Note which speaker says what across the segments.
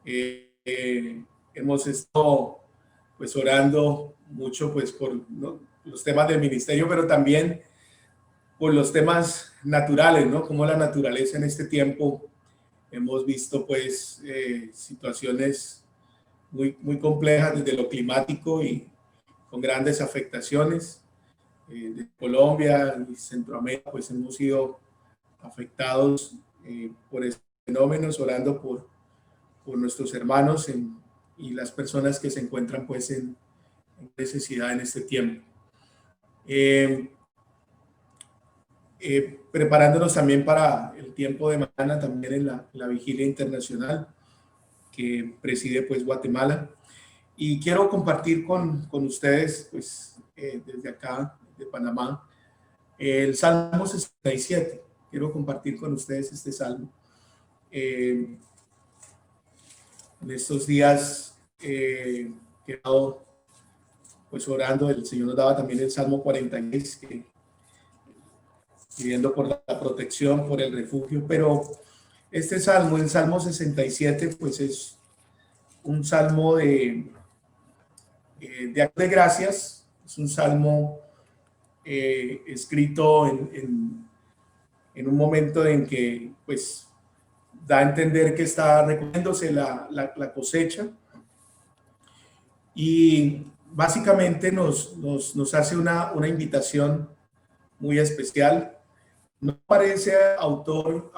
Speaker 1: Hemos estado pues orando mucho pues por, ¿no?, los temas del ministerio, pero también por los temas naturales, ¿no? Como la naturaleza en este tiempo hemos visto pues situaciones muy complejas desde lo climático y con grandes afectaciones. De Colombia y Centroamérica pues hemos sido afectados por estos fenómenos, orando por nuestros hermanos y las personas que se encuentran pues en necesidad en este tiempo. Preparándonos también para el tiempo de mañana, también en la vigilia internacional que preside pues Guatemala. Y quiero compartir con ustedes, pues desde acá, de Panamá, el Salmo 67. Quiero compartir con ustedes este salmo. En estos días que he estado pues orando, el Señor nos daba también el Salmo 46, pidiendo por la protección, por el refugio, pero este salmo, el Salmo 67, pues es un salmo de acción de gracias, es un salmo escrito en un momento en que pues da a entender que está recogiéndose la cosecha y básicamente nos hace una invitación muy especial. No parece autor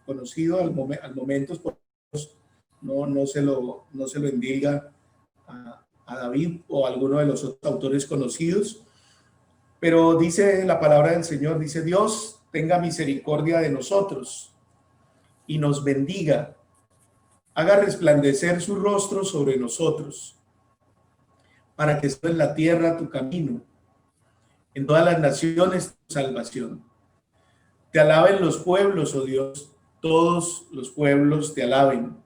Speaker 1: conocido al momento, no se lo indica a David o a alguno de los otros autores conocidos, pero dice la palabra del Señor, dice: Dios tenga misericordia de nosotros y nos bendiga, haga resplandecer su rostro sobre nosotros, para que esté en la tierra tu camino, en todas las naciones tu salvación. Te alaben los pueblos, oh Dios, todos los pueblos te alaben.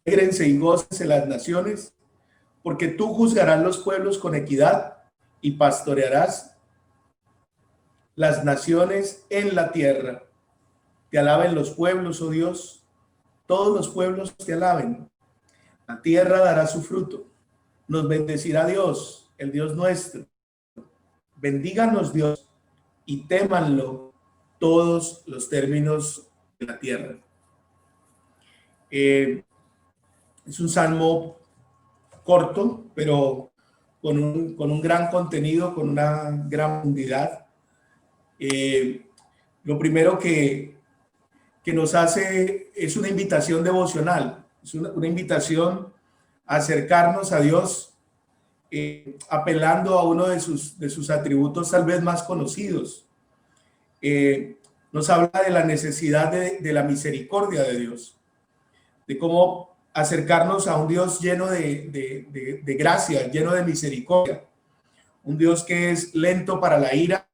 Speaker 1: Alégrense y gócense las naciones, porque tú juzgarás los pueblos con equidad y pastorearás las naciones en la tierra. Te alaben los pueblos, oh Dios, todos los pueblos te alaben. La tierra dará su fruto. Nos bendecirá Dios, el Dios nuestro. Bendíganos Dios y témanlo todos los términos de la tierra. Es un salmo corto, pero con un gran contenido, con una gran profundidad. Lo primero que nos hace es una invitación devocional, es una invitación a acercarnos a Dios, apelando a uno de sus atributos tal vez más conocidos. Nos habla de la necesidad de la misericordia de Dios, de cómo acercarnos a un Dios lleno de gracia, lleno de misericordia, un Dios que es lento para la ira,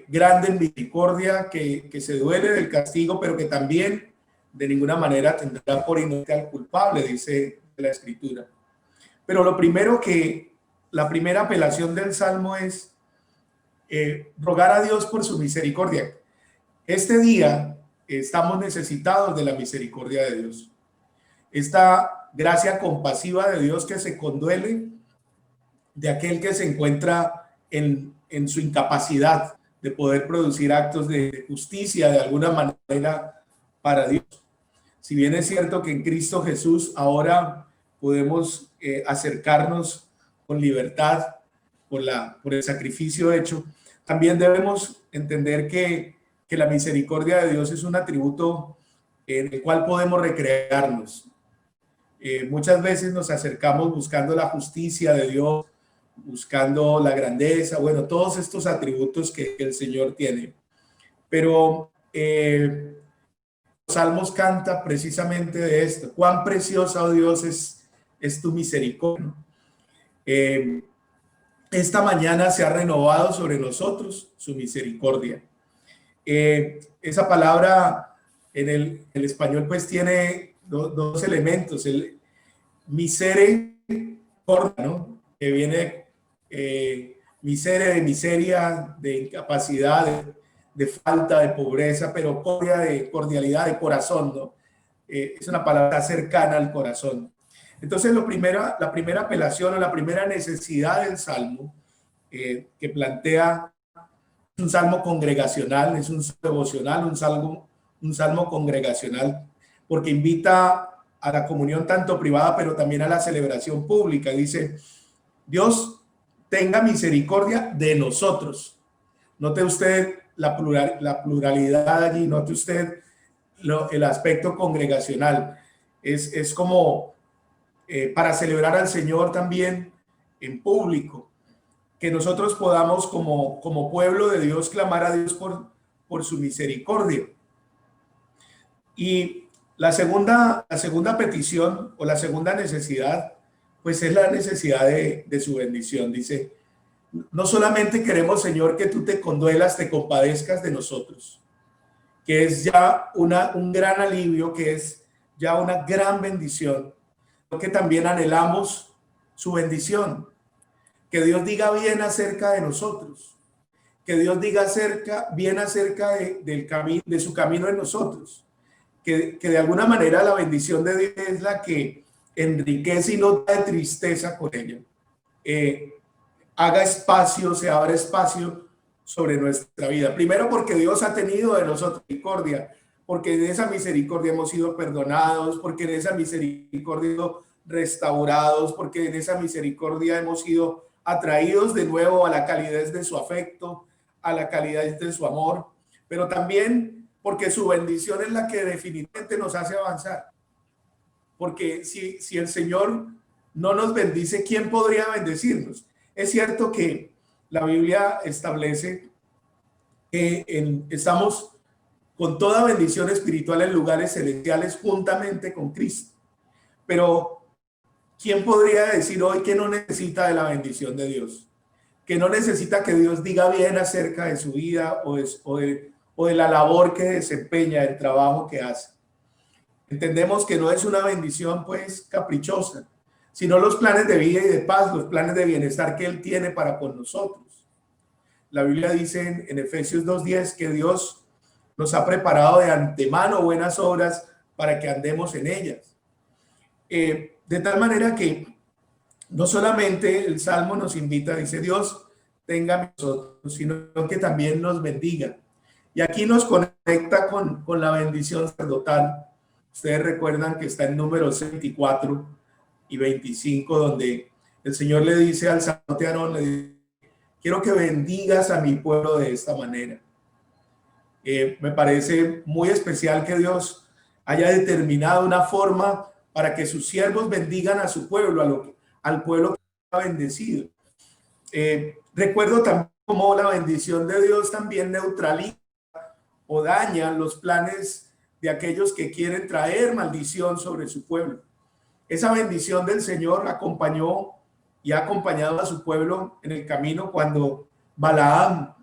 Speaker 1: grande en misericordia, que se duele del castigo, pero que también de ninguna manera tendrá por inocente al culpable, dice la Escritura. Pero la primera apelación del Salmo es rogar a Dios por su misericordia. Este día estamos necesitados de la misericordia de Dios. Esta gracia compasiva de Dios que se conduele de aquel que se encuentra en su incapacidad de poder producir actos de justicia de alguna manera para Dios. Si bien es cierto que en Cristo Jesús ahora podemos acercarnos con libertad por el sacrificio hecho, también debemos entender que la misericordia de Dios es un atributo en el cual podemos recrearnos. Muchas veces nos acercamos buscando la justicia de Dios, buscando la grandeza, bueno, todos estos atributos que el Señor tiene. Pero los Salmos canta precisamente de esto: cuán preciosa, oh Dios, es tu misericordia. Esta mañana se ha renovado sobre nosotros su misericordia. Esa palabra en el español pues tiene dos elementos: el misericordia, ¿no?, que viene misere de miseria, de incapacidad, de falta, de pobreza, pero de cordialidad, de corazón, ¿no? Es una palabra cercana al corazón. Entonces, la primera apelación o la primera necesidad del Salmo que plantea es un salmo congregacional, es un salmo devocional, un salmo congregacional, porque invita a la comunión tanto privada, pero también a la celebración pública. Dice, Dios tenga misericordia de nosotros. Note usted la pluralidad allí, note usted el aspecto congregacional. Es como para celebrar al Señor también en público, que nosotros podamos como pueblo de Dios clamar a Dios por su misericordia. Y la segunda petición o la segunda necesidad, pues es la necesidad de su bendición. Dice, no solamente queremos, Señor, que tú te conduelas, te compadezcas de nosotros, que es ya un gran alivio, que es ya una gran bendición, sino que también anhelamos su bendición, que Dios diga bien acerca de nosotros, que Dios diga bien acerca del camino, de su camino en nosotros, que de alguna manera la bendición de Dios es la que enriquece y no da tristeza con ella. Haga espacio, se abra espacio sobre nuestra vida. Primero porque Dios ha tenido de nosotros misericordia, porque de esa misericordia hemos sido perdonados, porque de esa misericordia hemos sido restaurados, porque en esa misericordia hemos sido atraídos de nuevo a la calidez de su afecto, a la calidez de su amor, pero también porque su bendición es la que definitivamente nos hace avanzar. Porque si el Señor no nos bendice, ¿quién podría bendecirnos? Es cierto que la Biblia establece que estamos con toda bendición espiritual en lugares celestiales juntamente con Cristo. Pero ¿quién podría decir hoy que no necesita de la bendición de Dios? Que no necesita que Dios diga bien acerca de su vida o de la labor que desempeña, el trabajo que hace. Entendemos que no es una bendición pues caprichosa, sino los planes de vida y de paz, los planes de bienestar que Él tiene para con nosotros. La Biblia dice en Efesios 2:10 que Dios nos ha preparado de antemano buenas obras para que andemos en ellas. De tal manera que no solamente el Salmo nos invita, dice Dios, tenga nosotros, sino que también nos bendiga. Y aquí nos conecta con la bendición sacerdotal. Ustedes recuerdan que está en Números 24 y 25, donde el Señor le dice al sacerdote Aarón, le dice, quiero que bendigas a mi pueblo de esta manera. Me parece muy especial que Dios haya determinado una forma para que sus siervos bendigan a su pueblo, al pueblo que ha bendecido. Recuerdo también cómo la bendición de Dios también neutraliza o daña los planes de aquellos que quieren traer maldición sobre su pueblo. Esa bendición del Señor acompañó y ha acompañado a su pueblo en el camino cuando Balaam,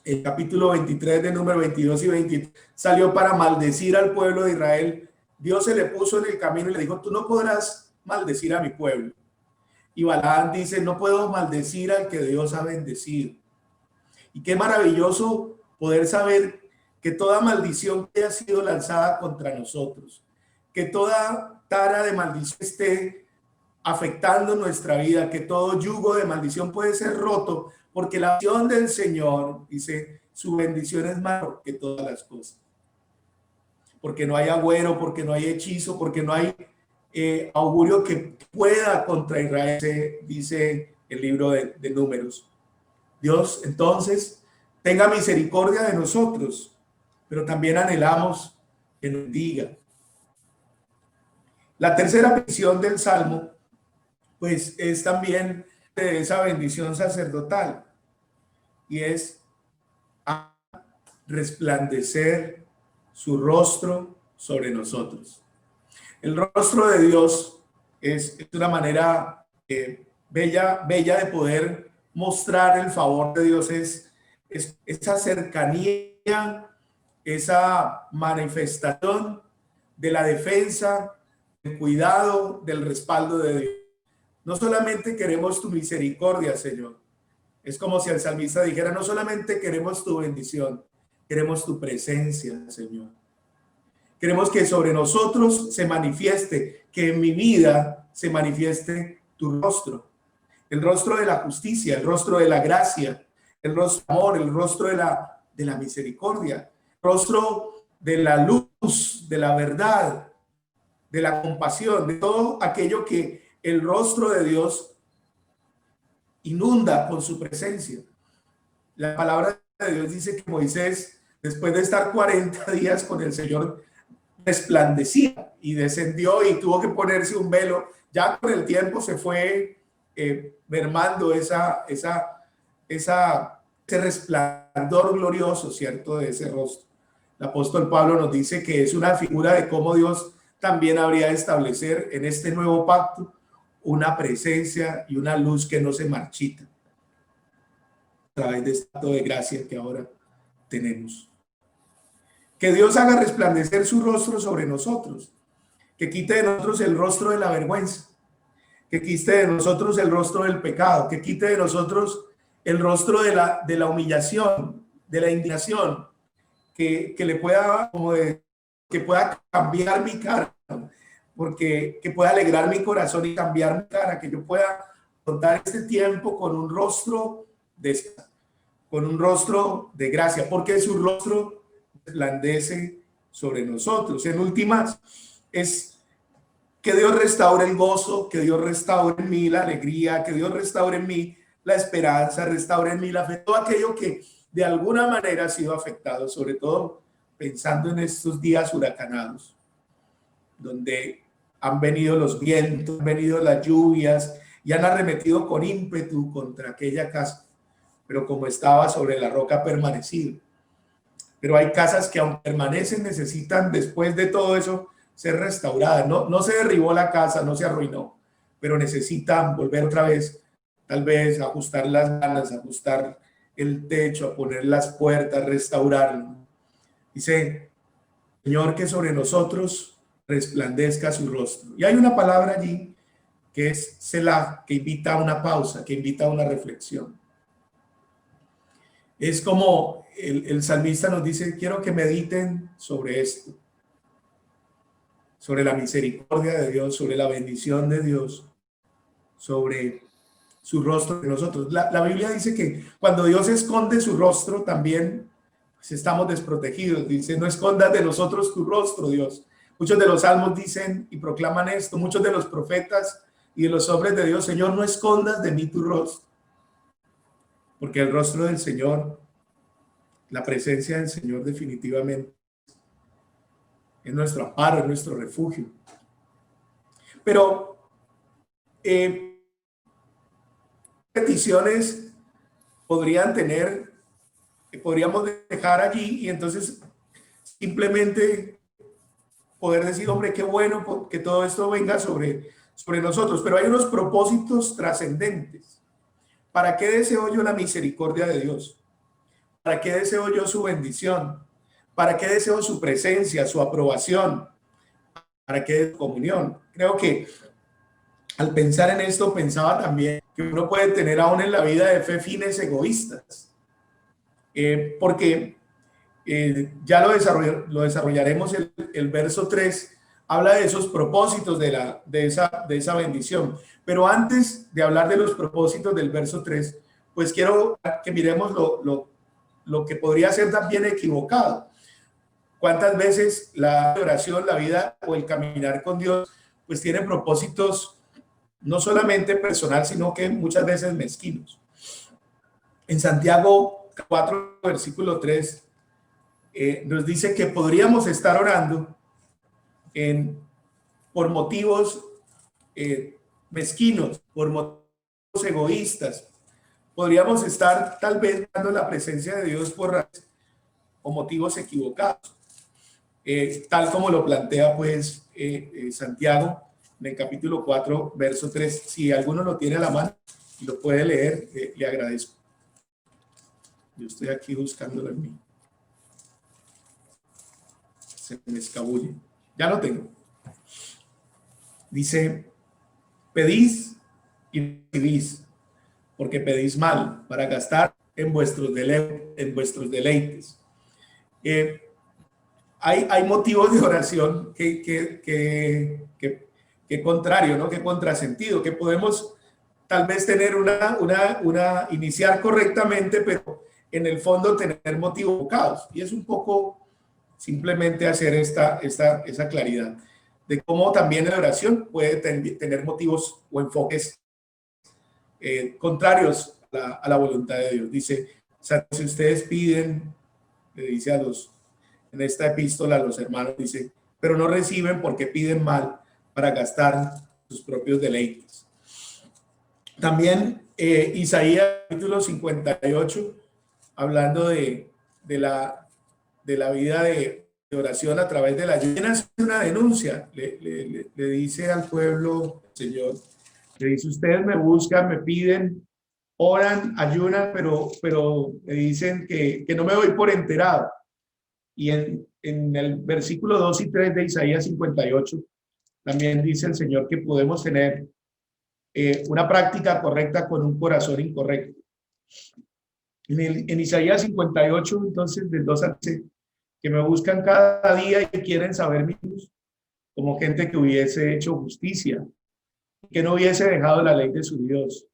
Speaker 1: el capítulo 23 de Número 22 y 23, salió para maldecir al pueblo de Israel. Dios se le puso en el camino y le dijo, tú no podrás maldecir a mi pueblo. Y Balaam dice, no puedo maldecir al que Dios ha bendecido. Y qué maravilloso poder saber que toda maldición que haya sido lanzada contra nosotros, que toda tara de maldición esté afectando nuestra vida, que todo yugo de maldición puede ser roto, porque la bendición del Señor, dice, su bendición es mayor que todas las cosas. Porque no hay agüero, porque no hay hechizo, porque no hay augurio que pueda contra Israel, dice el libro de Números. Dios, entonces, tenga misericordia de nosotros, pero también anhelamos que nos diga. La tercera petición del Salmo, pues es también de esa bendición sacerdotal, y es a resplandecer su rostro sobre nosotros. El rostro de Dios es una manera bella de poder mostrar el favor de Dios, es esa cercanía, esa manifestación de la defensa, del cuidado, del respaldo de Dios. No solamente queremos tu misericordia, Señor, Es como si el salmista dijera, no solamente queremos tu bendición, queremos tu presencia, Señor. Queremos que sobre nosotros se manifieste, que en mi vida se manifieste tu rostro, el rostro de la justicia, el rostro de la gracia, el rostro del amor, el rostro de la misericordia, el rostro de la luz, de la verdad, de la compasión, de todo aquello que el rostro de Dios inunda con su presencia. La palabra de Dios dice que Moisés, después de estar 40 días con el Señor, resplandecía y descendió y tuvo que ponerse un velo. Ya con el tiempo se fue mermando ese resplandor glorioso, ¿cierto? De ese rostro. El apóstol Pablo nos dice que es una figura de cómo Dios también habría de establecer en este nuevo pacto una presencia y una luz que no se marchita a través de este acto de gracia que ahora tenemos. Que Dios haga resplandecer su rostro sobre nosotros, que quite de nosotros el rostro de la vergüenza, que quite de nosotros el rostro del pecado, que quite de nosotros el rostro de la humillación, de la indignación, que le pueda, que pueda cambiar mi cara, porque que pueda alegrar mi corazón y cambiar mi cara, que yo pueda contar este tiempo con un rostro de gracia, porque su rostro resplandece sobre nosotros. En últimas, es que Dios restaure el gozo, que Dios restaure en mí la alegría, que Dios restaure en mí la esperanza, restaure en mí la fe, todo aquello que de alguna manera ha sido afectado, sobre todo pensando en estos días huracanados, donde han venido los vientos, han venido las lluvias y han arremetido con ímpetu contra aquella casa, pero como estaba sobre la roca permanecido. Pero hay casas que aunque permanecen necesitan después de todo eso ser restauradas. No se derribó la casa, no se arruinó, pero necesitan volver otra vez, tal vez ajustar las ganas, ajustar el techo, a poner las puertas, restaurarlo. Dice, Señor, que sobre nosotros resplandezca su rostro. Y hay una palabra allí que es Selah, que invita a una pausa, que invita a una reflexión. Es como el salmista nos dice, quiero que mediten sobre esto, sobre la misericordia de Dios, sobre la bendición de Dios, sobre su rostro de nosotros. La Biblia dice que cuando Dios esconde su rostro, también pues, estamos desprotegidos. Dice, no escondas de nosotros tu rostro, Dios. Muchos de los salmos dicen y proclaman esto, muchos de los profetas y de los hombres de Dios, Señor, no escondas de mí tu rostro, porque el rostro del Señor, la presencia del Señor definitivamente es nuestro amparo, es nuestro refugio. Pero peticiones podrían tener, podríamos dejar allí y entonces simplemente poder decir, hombre, qué bueno que todo esto venga sobre nosotros, pero hay unos propósitos trascendentes. ¿Para qué deseo yo la misericordia de Dios? ¿Para qué deseo yo su bendición? ¿Para qué deseo su presencia, su aprobación? ¿Para qué comunión? Creo que al pensar en esto, pensaba también que uno puede tener aún en la vida de fe fines egoístas, porque ya lo desarrollaremos, el verso 3 habla de esos propósitos de esa bendición. Pero antes de hablar de los propósitos del verso 3, pues quiero que miremos lo que podría ser también equivocado. ¿Cuántas veces la oración, la vida o el caminar con Dios, pues tiene propósitos no solamente personal, sino que muchas veces mezquinos? En Santiago 4, versículo 3, nos dice que podríamos estar orando por motivos mezquinos, por motivos egoístas. Podríamos estar tal vez dando la presencia de Dios o motivos equivocados, tal como lo plantea pues Santiago en el capítulo 4, verso 3. Si alguno lo tiene a la mano y lo puede leer, le agradezco. Yo estoy aquí buscándolo en mí. Se me escabulle. Ya lo tengo. Dice, pedís y recibís, porque pedís mal para gastar en vuestros deleites. Hay motivos de oración que contrario, ¿no? Que contrasentido, que podemos tal vez tener iniciar correctamente, pero en el fondo tener motivos equivocados. Y es un poco simplemente hacer esa claridad de cómo también la oración puede tener motivos o enfoques contrarios a la voluntad de Dios. Dice, o sea, si ustedes piden, le dice en esta epístola a los hermanos, dice, pero no reciben porque piden mal para gastar sus propios deleites. También Isaías capítulo 58, hablando de la vida de oración a través de la ayuno, hace una denuncia, le dice al pueblo, Señor, le dice, ustedes me buscan, me piden, oran, ayunan, pero me dicen que no me doy por enterado. Y en el versículo 2 y 3 de Isaías 58, también dice el Señor que podemos tener una práctica correcta con un corazón incorrecto. En Isaías 58, entonces, del 2 al 6, que me buscan cada día y quieren saber mi luz, como gente que hubiese hecho justicia, que no hubiese dejado la ley de su Dios.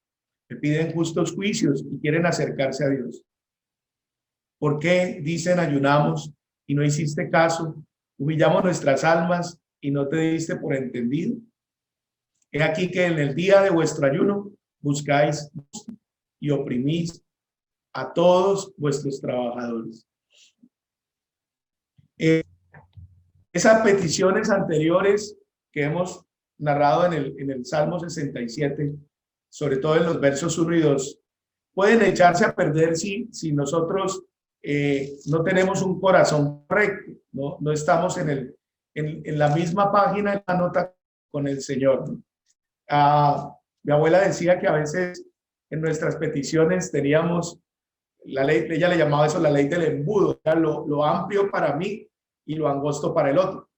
Speaker 1: Me piden justos juicios y quieren acercarse a Dios. ¿Por qué dicen ayunamos y no hiciste caso? Humillamos nuestras almas y no te diste por entendido. He aquí que en el día de vuestro ayuno buscáis y oprimís a todos vuestros trabajadores. Esas peticiones anteriores que hemos narrado en el Salmo 67, sobre todo en los versos 1 y 2, pueden echarse a perder si nosotros no tenemos un corazón correcto, no estamos en la misma página, en la nota con el Señor. Mi abuela decía que a veces en nuestras peticiones teníamos la ley, ella le llamaba eso la ley del embudo, era lo amplio para mí y lo angosto para el otro.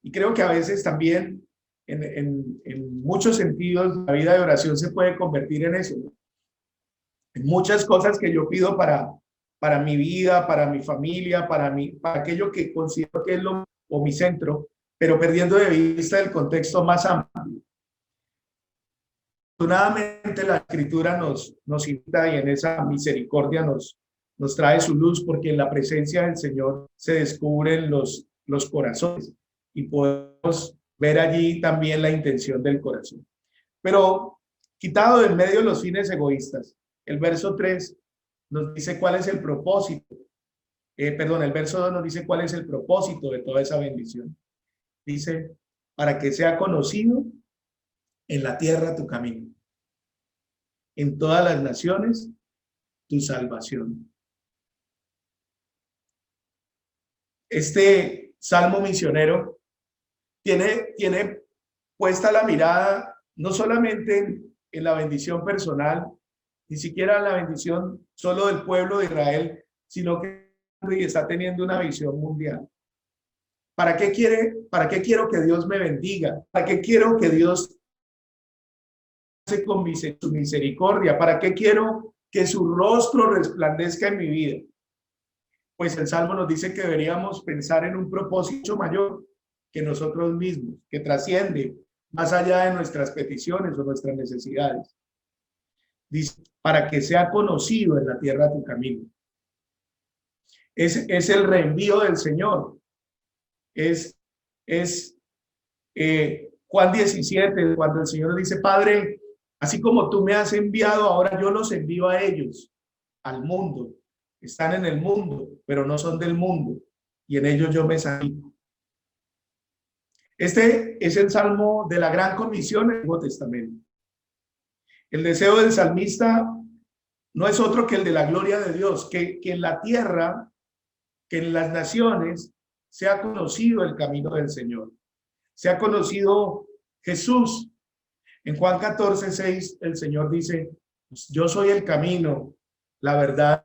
Speaker 1: Y creo que a veces también en muchos sentidos la vida de oración se puede convertir en eso, ¿no? En muchas cosas que yo pido para mi vida, para mi familia, para aquello que considero que es mi centro, pero perdiendo de vista el contexto más amplio. Afortunadamente la Escritura nos invita y en esa misericordia nos trae su luz, porque en la presencia del Señor se descubren los corazones y podemos ver allí también la intención del corazón. Pero quitado del medio los fines egoístas, el verso 3 nos dice cuál es el propósito. El verso 2 nos dice cuál es el propósito de toda esa bendición. Dice, para que sea conocido en la tierra tu camino, en todas las naciones tu salvación. Este salmo misionero tiene puesta la mirada no solamente en la bendición personal, ni siquiera la bendición solo del pueblo de Israel, sino que está teniendo una visión mundial. ¿Para qué quiero que Dios me bendiga? ¿Para qué quiero que Dios hace con su misericordia? ¿Para qué quiero que su rostro resplandezca en mi vida? Pues el Salmo nos dice que deberíamos pensar en un propósito mayor que nosotros mismos, que trasciende más allá de nuestras peticiones o nuestras necesidades. Dice, para que sea conocido en la tierra tu camino. Es el reenvío del Señor. Juan 17, cuando el Señor dice, Padre, así como tú me has enviado, ahora yo los envío a ellos, al mundo. Están en el mundo, pero no son del mundo, y en ellos yo me santifico. Este es el salmo de la gran comisión en el Nuevo Testamento. El deseo del salmista no es otro que el de la gloria de Dios, que en la tierra, que en las naciones, sea conocido el camino del Señor, sea conocido Jesús. En Juan 14:6, el Señor dice, yo soy el camino, la verdad.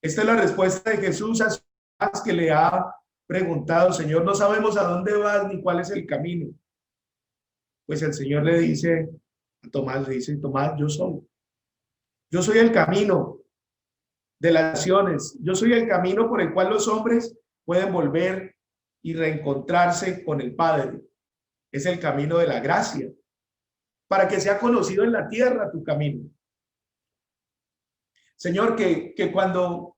Speaker 1: Esta es la respuesta de Jesús a Tomás, que le ha preguntado, Señor, no sabemos a dónde vas ni cuál es el camino. Pues el Señor le dice a Tomás, Tomás, yo soy. Yo soy el camino de las naciones. Yo soy el camino por el cual los hombres pueden volver y reencontrarse con el Padre. Es el camino de la gracia, para que sea conocido en la tierra tu camino. Señor, que cuando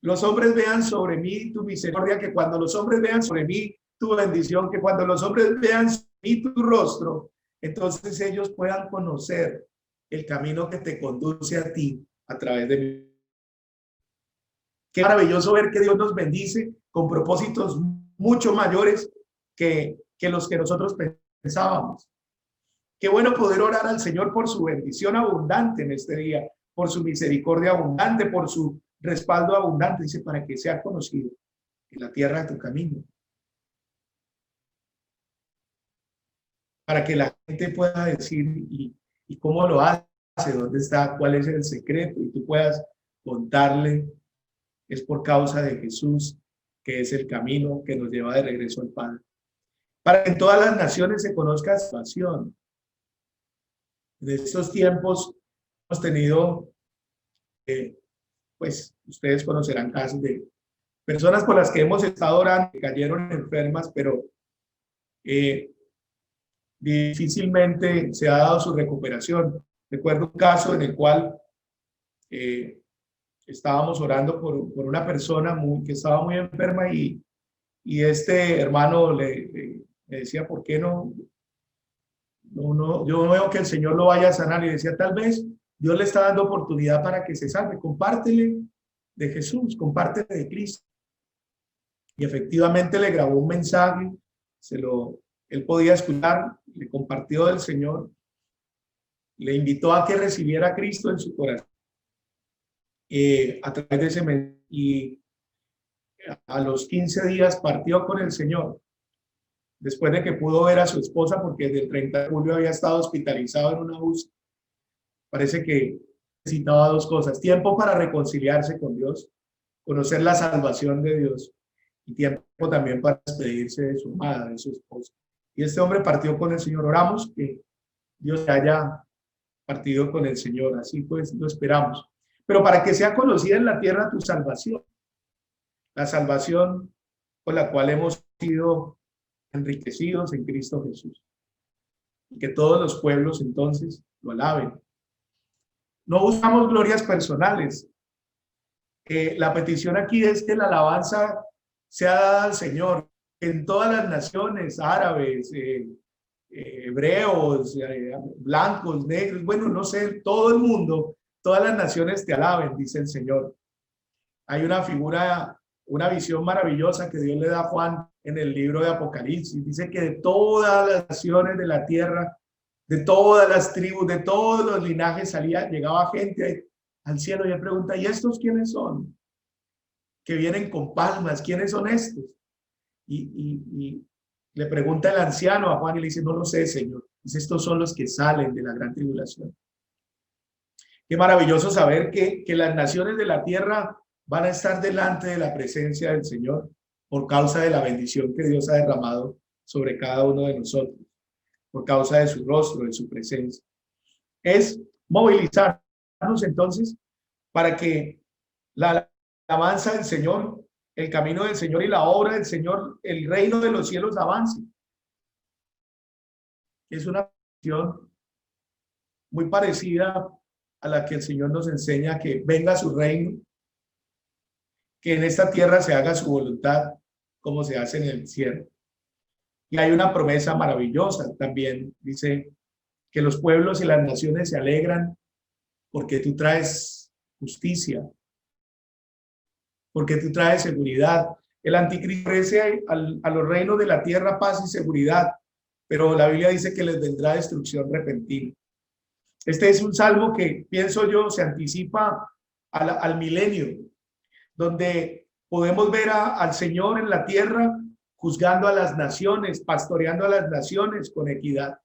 Speaker 1: los hombres vean sobre mí tu misericordia, que cuando los hombres vean sobre mí tu bendición, que cuando los hombres vean sobre mí tu rostro, entonces ellos puedan conocer el camino que te conduce a ti a través de mí. Qué maravilloso ver que Dios nos bendice con propósitos mucho mayores que los que nosotros pensábamos. Qué bueno poder orar al Señor por su bendición abundante en este día, por su misericordia abundante, por su respaldo abundante, dice, para que sea conocido en la tierra de tu camino. Para que la gente pueda decir, ¿y cómo lo hace? ¿Dónde está? ¿Cuál es el secreto? Y tú puedas contarle, es por causa de Jesús, que es el camino que nos lleva de regreso al Padre. Para que en todas las naciones se conozca su salvación. En estos tiempos hemos tenido, pues ustedes conocerán casos de personas por las que hemos estado orando, que cayeron enfermas, pero difícilmente se ha dado su recuperación. Recuerdo un caso en el cual estábamos orando por una persona que estaba muy enferma y este hermano le decía, ¿por qué no, yo no veo que el Señor lo vaya a sanar? Y decía, tal vez Dios le está dando oportunidad para que se salve. Compártele de Jesús, compártele de Cristo. Y efectivamente le grabó un mensaje, él podía escuchar, le compartió del Señor, le invitó a que recibiera a Cristo en su corazón. A través de ese mensaje, y a los 15 días partió con el Señor, después de que pudo ver a su esposa, porque desde el 30 de julio había estado hospitalizado en una UCI. Parece que necesitaba dos cosas: tiempo para reconciliarse con Dios, conocer la salvación de Dios, y tiempo también para despedirse de su amada, de su esposa. Y este hombre partió con el Señor. Oramos que Dios haya partido con el Señor, así pues lo esperamos. Pero para que sea conocida en la tierra tu salvación, la salvación con la cual hemos sido enriquecidos en Cristo Jesús. Y que todos los pueblos entonces lo alaben. No buscamos glorias personales. La petición aquí es que la alabanza sea dada al Señor en todas las naciones, árabes, hebreos, blancos, negros, bueno, no sé, todo el mundo, todas las naciones te alaben, dice el Señor. Hay una figura, una visión maravillosa que Dios le da a Juan en el libro de Apocalipsis. Dice que de todas las naciones de la tierra, de todas las tribus, de todos los linajes llegaba gente al cielo, y él pregunta, ¿y estos quiénes son? Que vienen con palmas, ¿quiénes son estos? Y le pregunta el anciano a Juan y le dice, no lo sé, Señor. Dice, estos son los que salen de la gran tribulación. Qué maravilloso saber que las naciones de la tierra van a estar delante de la presencia del Señor por causa de la bendición que Dios ha derramado sobre cada uno de nosotros, por causa de su rostro, de su presencia. Es movilizarnos entonces para que la alabanza del Señor, el camino del Señor y la obra del Señor, el reino de los cielos avance. Es una visión muy parecida a la que el Señor nos enseña, que venga su reino, que en esta tierra se haga su voluntad como se hace en el cielo. Y hay una promesa maravillosa también, dice que los pueblos y las naciones se alegran porque tú traes justicia, porque tú traes seguridad. El anticristo ofrece a los reinos de la tierra paz y seguridad, pero la Biblia dice que les vendrá destrucción repentina. Este es un salmo que, pienso yo, se anticipa al milenio, donde podemos ver al Señor en la tierra juzgando a las naciones, pastoreando a las naciones con equidad.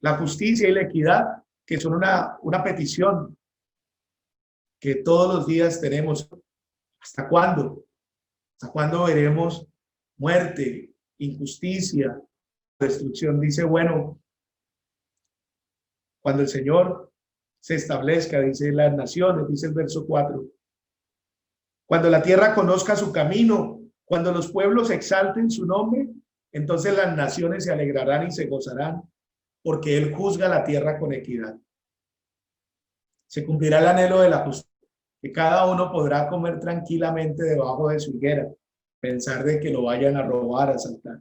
Speaker 1: La justicia y la equidad, que son una petición que todos los días tenemos. ¿Hasta cuándo? ¿Hasta cuándo veremos muerte, injusticia, destrucción? Dice, bueno, cuando el Señor se establezca, dice las naciones, dice el verso 4. Cuando la tierra conozca su camino, cuando los pueblos exalten su nombre, entonces las naciones se alegrarán y se gozarán, porque él juzga la tierra con equidad. Se cumplirá el anhelo de la justicia, que cada uno podrá comer tranquilamente debajo de su higuera, pensar de que lo vayan a robar, a asaltar.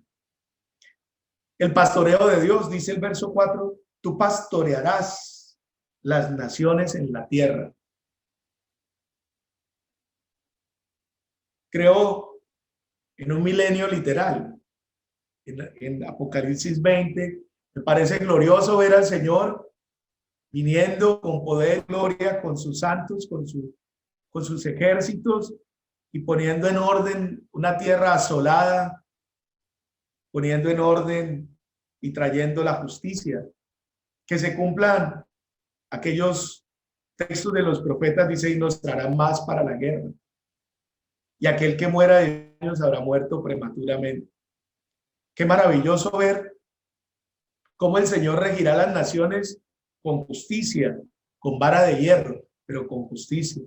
Speaker 1: El pastoreo de Dios, dice el verso 4, tú pastorearás las naciones en la tierra. Creo en un milenio literal. En Apocalipsis 20, me parece glorioso ver al Señor viniendo con poder, gloria, con sus santos, con sus ejércitos y poniendo en orden una tierra asolada, poniendo en orden y trayendo la justicia. Que se cumplan aquellos textos de los profetas, dice, y nos traerán más para la guerra. Y aquel que muera de años habrá muerto prematuramente. Qué maravilloso ver cómo el Señor regirá las naciones con justicia, con vara de hierro, pero con justicia.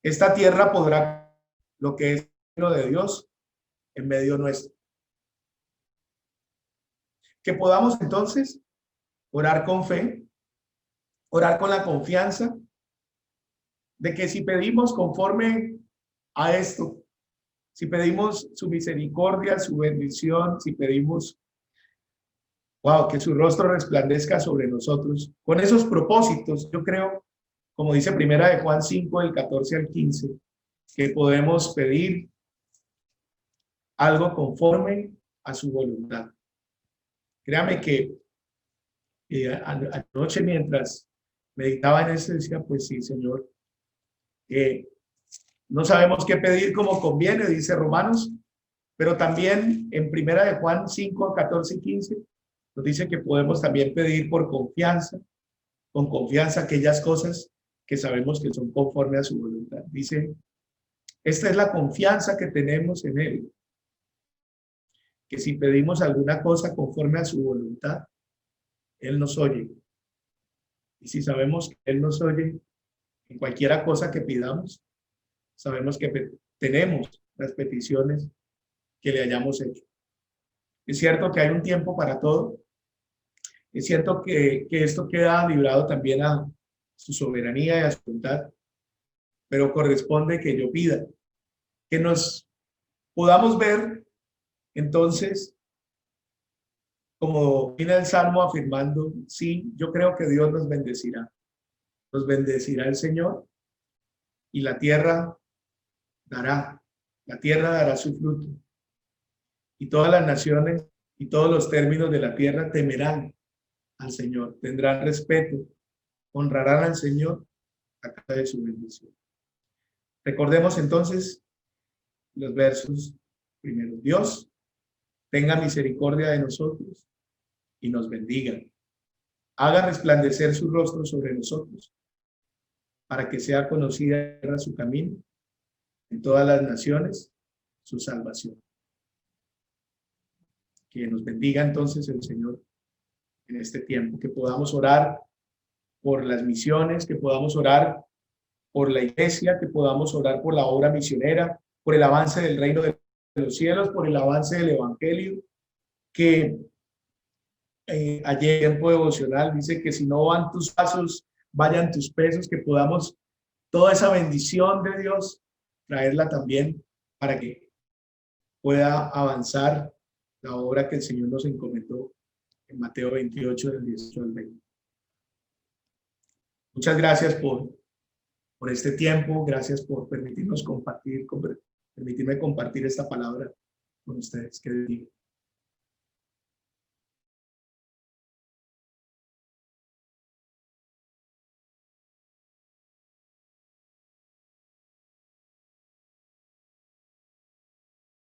Speaker 1: Esta tierra podrá lo que es lo de Dios en medio nuestro. Que podamos entonces orar con fe, orar con la confianza de que si pedimos conforme a esto, si pedimos su misericordia, su bendición, si pedimos, wow, que su rostro resplandezca sobre nosotros, con esos propósitos, yo creo, como dice Primera de Juan 5, del 14 al 15, que podemos pedir algo conforme a su voluntad. Créame que anoche mientras meditaba en eso decía, pues sí, Señor, no sabemos qué pedir como conviene, dice Romanos, pero también en Primera de Juan 5, 14 y 15 nos dice que podemos también pedir por confianza, con confianza aquellas cosas que sabemos que son conforme a su voluntad. Dice, esta es la confianza que tenemos en Él, que si pedimos alguna cosa conforme a su voluntad, Él nos oye. Y si sabemos que Él nos oye en cualquiera cosa que pidamos, sabemos que tenemos las peticiones que le hayamos hecho. Es cierto que hay un tiempo para todo. Es cierto que esto queda librado también a su soberanía y a su voluntad, pero corresponde que yo pida, que nos podamos ver entonces, como viene el Salmo afirmando, sí, yo creo que Dios nos bendecirá el Señor y la tierra dará su fruto y todas las naciones y todos los términos de la tierra temerán al Señor, tendrán respeto, honrarán al Señor a causa de su bendición. Recordemos entonces los versos primeros. Dios tenga misericordia de nosotros y nos bendiga. Haga resplandecer su rostro sobre nosotros para que sea conocida su camino en todas las naciones, su salvación. Que nos bendiga entonces el Señor en este tiempo, que podamos orar por las misiones, que podamos orar por la iglesia, que podamos orar por la obra misionera, por el avance del reino de los cielos, por el avance del evangelio, que ayer en tiempo devocional dice que si no van tus pasos, vayan tus pesos, que podamos toda esa bendición de Dios traerla también para que pueda avanzar la obra que el Señor nos encomendó en Mateo 28, del 18 al 20. Muchas gracias por este tiempo, gracias por permitirme compartir esta palabra con ustedes. Que bendiga.